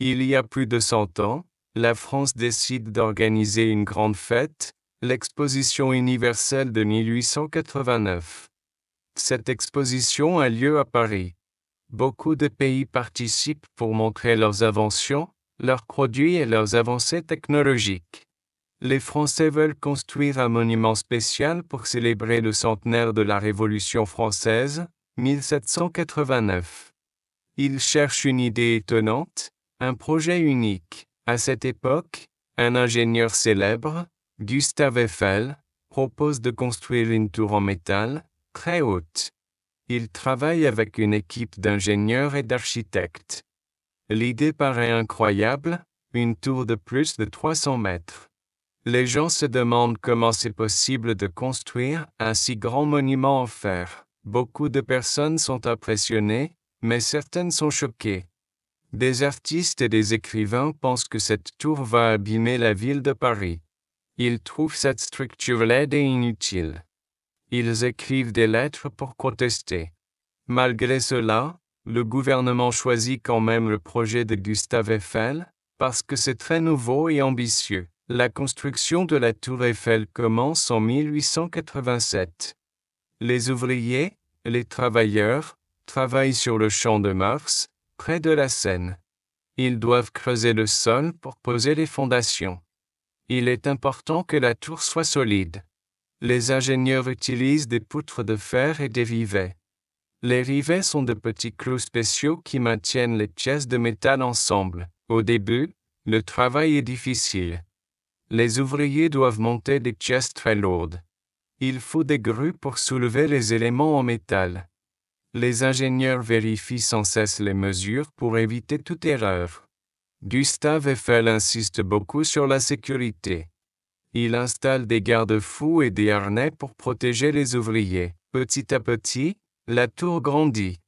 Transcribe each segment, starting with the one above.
Il y a plus de 100 ans, la France décide d'organiser une grande fête, l'exposition universelle de 1889. Cette exposition a lieu à Paris. Beaucoup de pays participent pour montrer leurs inventions, leurs produits et leurs avancées technologiques. Les Français veulent construire un monument spécial pour célébrer le centenaire de la Révolution française, 1789. Ils cherchent une idée étonnante, un projet unique. À cette époque, un ingénieur célèbre, Gustave Eiffel, propose de construire une tour en métal, très haute. Il travaille avec une équipe d'ingénieurs et d'architectes. L'idée paraît incroyable, une tour de plus de 300 mètres. Les gens se demandent comment c'est possible de construire un si grand monument en fer. Beaucoup de personnes sont impressionnées, mais certaines sont choquées. Des artistes et des écrivains pensent que cette tour va abîmer la ville de Paris. Ils trouvent cette structure laide et inutile. Ils écrivent des lettres pour protester. Malgré cela, le gouvernement choisit quand même le projet de Gustave Eiffel, parce que c'est très nouveau et ambitieux. La construction de la tour Eiffel commence en 1887. Les ouvriers, les travailleurs, travaillent sur le champ de Mars, près de la Seine. Ils doivent creuser le sol pour poser les fondations. Il est important que la tour soit solide. Les ingénieurs utilisent des poutres de fer et des rivets. Les rivets sont de petits clous spéciaux qui maintiennent les pièces de métal ensemble. Au début, le travail est difficile. Les ouvriers doivent monter des pièces très lourdes. Il faut des grues pour soulever les éléments en métal. Les ingénieurs vérifient sans cesse les mesures pour éviter toute erreur. Gustave Eiffel insiste beaucoup sur la sécurité. Il installe des garde-fous et des harnais pour protéger les ouvriers. Petit à petit, la tour grandit.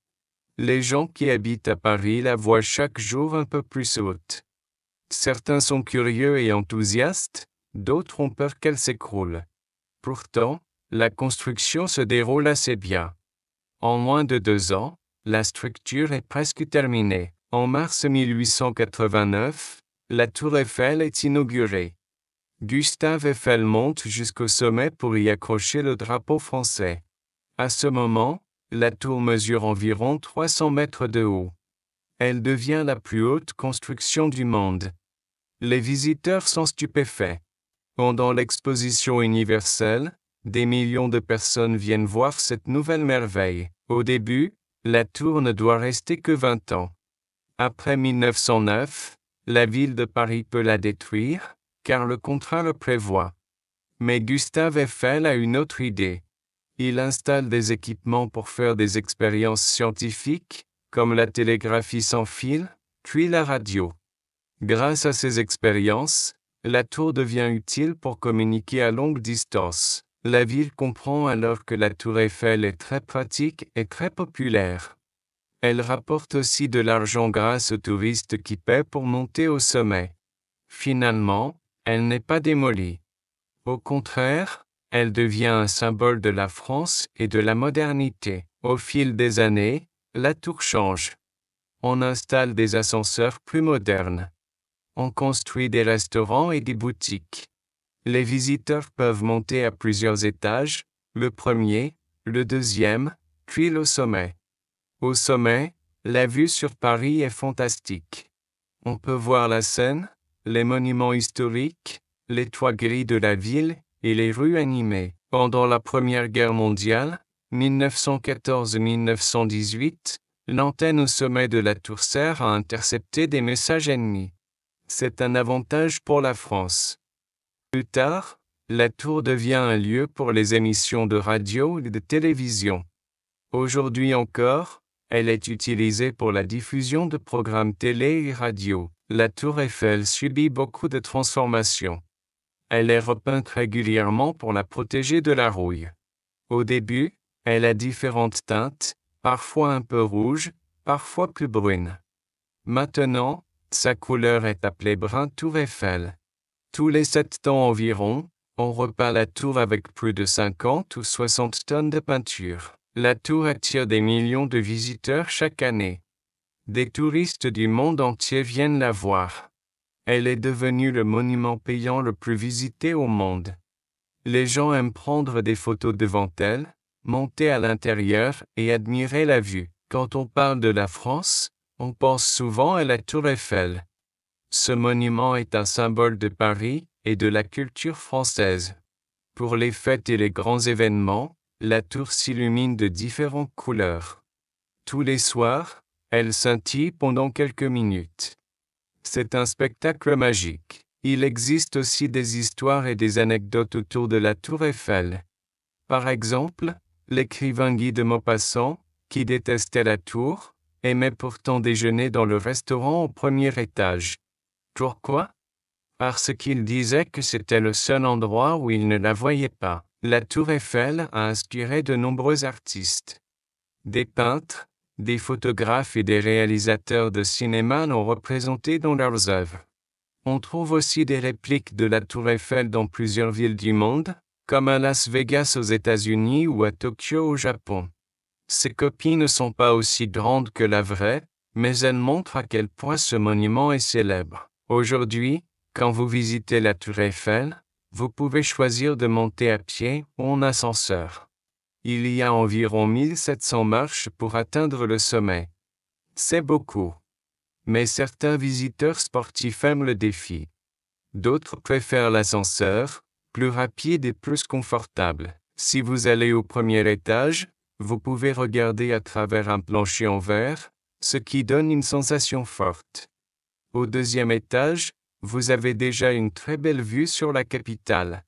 Les gens qui habitent à Paris la voient chaque jour un peu plus haute. Certains sont curieux et enthousiastes, d'autres ont peur qu'elle s'écroule. Pourtant, la construction se déroule assez bien. En moins de 2 ans, la structure est presque terminée. En mars 1889, la tour Eiffel est inaugurée. Gustave Eiffel monte jusqu'au sommet pour y accrocher le drapeau français. À ce moment, la tour mesure environ 300 mètres de haut. Elle devient la plus haute construction du monde. Les visiteurs sont stupéfaits. Pendant l'exposition universelle, des millions de personnes viennent voir cette nouvelle merveille. Au début, la tour ne doit rester que 20 ans. Après 1909, la ville de Paris peut la détruire, car le contrat le prévoit. Mais Gustave Eiffel a une autre idée. Il installe des équipements pour faire des expériences scientifiques, comme la télégraphie sans fil, puis la radio. Grâce à ces expériences, la tour devient utile pour communiquer à longue distance. La ville comprend alors que la tour Eiffel est très pratique et très populaire. Elle rapporte aussi de l'argent grâce aux touristes qui paient pour monter au sommet. Finalement, elle n'est pas démolie. Au contraire, elle devient un symbole de la France et de la modernité. Au fil des années, la tour change. On installe des ascenseurs plus modernes. On construit des restaurants et des boutiques. Les visiteurs peuvent monter à plusieurs étages, le premier, le deuxième, puis le sommet. Au sommet, la vue sur Paris est fantastique. On peut voir la Seine, les monuments historiques, les toits gris de la ville et les rues animées. Pendant la Première Guerre mondiale, 1914-1918, l'antenne au sommet de la tour sert à intercepter des messages ennemis. C'est un avantage pour la France. Plus tard, la tour devient un lieu pour les émissions de radio et de télévision. Aujourd'hui encore, elle est utilisée pour la diffusion de programmes télé et radio. La tour Eiffel subit beaucoup de transformations. Elle est repeinte régulièrement pour la protéger de la rouille. Au début, elle a différentes teintes, parfois un peu rouge, parfois plus brune. Maintenant, sa couleur est appelée brun tour Eiffel. Tous les 7 ans environ, on repeint la tour avec plus de 50 ou 60 tonnes de peinture. La tour attire des millions de visiteurs chaque année. Des touristes du monde entier viennent la voir. Elle est devenue le monument payant le plus visité au monde. Les gens aiment prendre des photos devant elle, monter à l'intérieur et admirer la vue. Quand on parle de la France, on pense souvent à la Tour Eiffel. Ce monument est un symbole de Paris et de la culture française. Pour les fêtes et les grands événements, la tour s'illumine de différentes couleurs. Tous les soirs, elle scintille pendant quelques minutes. C'est un spectacle magique. Il existe aussi des histoires et des anecdotes autour de la Tour Eiffel. Par exemple, l'écrivain Guy de Maupassant, qui détestait la tour, aimait pourtant déjeuner dans le restaurant au premier étage. Pourquoi? Parce qu'il disait que c'était le seul endroit où il ne la voyait pas. La Tour Eiffel a inspiré de nombreux artistes. Des peintres, des photographes et des réalisateurs de cinéma l'ont représentée dans leurs œuvres. On trouve aussi des répliques de la Tour Eiffel dans plusieurs villes du monde, comme à Las Vegas aux États-Unis ou à Tokyo au Japon. Ces copies ne sont pas aussi grandes que la vraie, mais elles montrent à quel point ce monument est célèbre. Aujourd'hui, quand vous visitez la Tour Eiffel, vous pouvez choisir de monter à pied ou en ascenseur. Il y a environ 1700 marches pour atteindre le sommet. C'est beaucoup. Mais certains visiteurs sportifs aiment le défi. D'autres préfèrent l'ascenseur, plus rapide et plus confortable. Si vous allez au premier étage, vous pouvez regarder à travers un plancher en verre, ce qui donne une sensation forte. Au deuxième étage, vous avez déjà une très belle vue sur la capitale.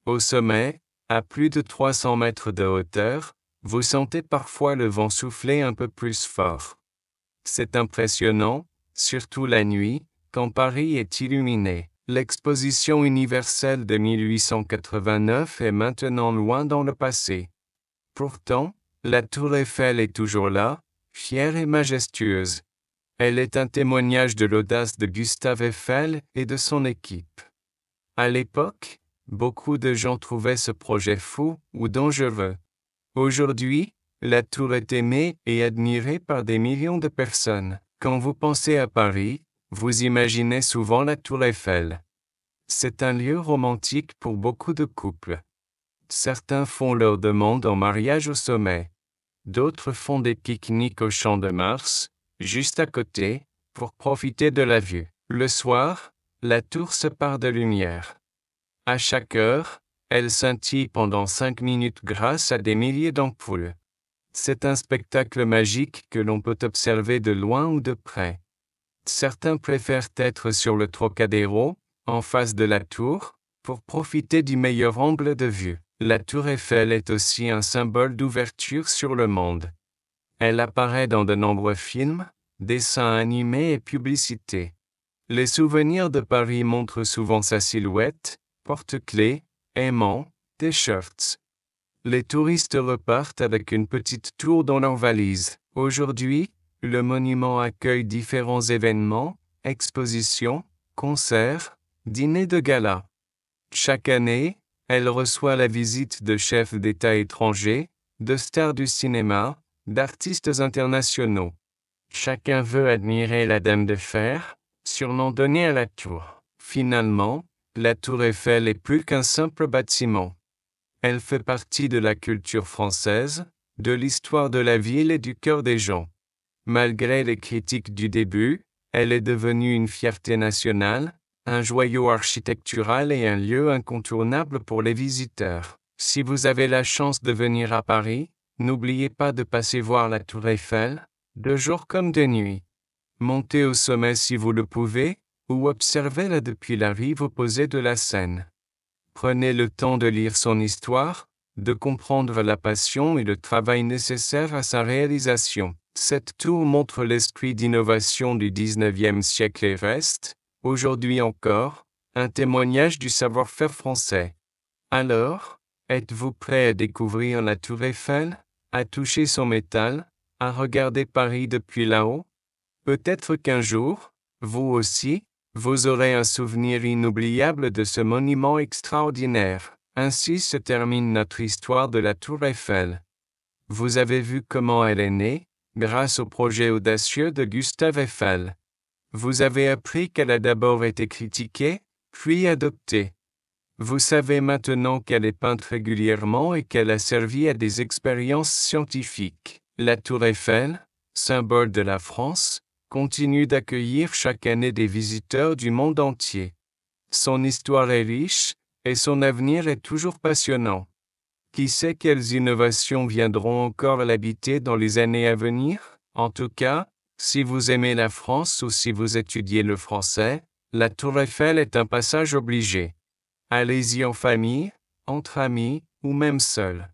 Au sommet, à plus de 300 mètres de hauteur, vous sentez parfois le vent souffler un peu plus fort. C'est impressionnant, surtout la nuit, quand Paris est illuminé. L'exposition universelle de 1889 est maintenant loin dans le passé. Pourtant, la Tour Eiffel est toujours là, fière et majestueuse. Elle est un témoignage de l'audace de Gustave Eiffel et de son équipe. À l'époque, beaucoup de gens trouvaient ce projet fou ou dangereux. Aujourd'hui, la tour est aimée et admirée par des millions de personnes. Quand vous pensez à Paris, vous imaginez souvent la Tour Eiffel. C'est un lieu romantique pour beaucoup de couples. Certains font leur demande en mariage au sommet. D'autres font des pique-niques au Champ de Mars, juste à côté, pour profiter de la vue. Le soir, la tour se pare de lumière. À chaque heure, elle scintille pendant 5 minutes grâce à des milliers d'ampoules. C'est un spectacle magique que l'on peut observer de loin ou de près. Certains préfèrent être sur le Trocadéro, en face de la tour, pour profiter du meilleur angle de vue. La Tour Eiffel est aussi un symbole d'ouverture sur le monde. Elle apparaît dans de nombreux films, dessins animés et publicités. Les souvenirs de Paris montrent souvent sa silhouette, porte-clés, aimants, t-shirts. Les touristes repartent avec une petite tour dans leur valise. Aujourd'hui, le monument accueille différents événements, expositions, concerts, dîners de gala. Chaque année, elle reçoit la visite de chefs d'État étrangers, de stars du cinéma, d'artistes internationaux. Chacun veut admirer la Dame de Fer, surnom donné à la tour. Finalement, la Tour Eiffel est plus qu'un simple bâtiment. Elle fait partie de la culture française, de l'histoire de la ville et du cœur des gens. Malgré les critiques du début, elle est devenue une fierté nationale, un joyau architectural et un lieu incontournable pour les visiteurs. Si vous avez la chance de venir à Paris, n'oubliez pas de passer voir la Tour Eiffel, de jour comme de nuit. Montez au sommet si vous le pouvez, ou observez-la depuis la rive opposée de la Seine. Prenez le temps de lire son histoire, de comprendre la passion et le travail nécessaire à sa réalisation. Cette tour montre l'esprit d'innovation du XIXe siècle et reste, aujourd'hui encore, un témoignage du savoir-faire français. Alors, êtes-vous prêt à découvrir la Tour Eiffel, à toucher son métal, à regarder Paris depuis là-haut? Peut-être qu'un jour, vous aussi, vous aurez un souvenir inoubliable de ce monument extraordinaire. Ainsi se termine notre histoire de la Tour Eiffel. Vous avez vu comment elle est née, grâce au projet audacieux de Gustave Eiffel. Vous avez appris qu'elle a d'abord été critiquée, puis adoptée. Vous savez maintenant qu'elle est peinte régulièrement et qu'elle a servi à des expériences scientifiques. La Tour Eiffel, symbole de la France, continue d'accueillir chaque année des visiteurs du monde entier. Son histoire est riche, et son avenir est toujours passionnant. Qui sait quelles innovations viendront encore l'habiter dans les années à venir? En tout cas, si vous aimez la France ou si vous étudiez le français, la Tour Eiffel est un passage obligé. Allez-y en famille, entre amis, ou même seul.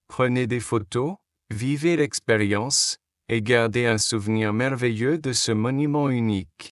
Prenez des photos, vivez l'expérience, et gardez un souvenir merveilleux de ce monument unique.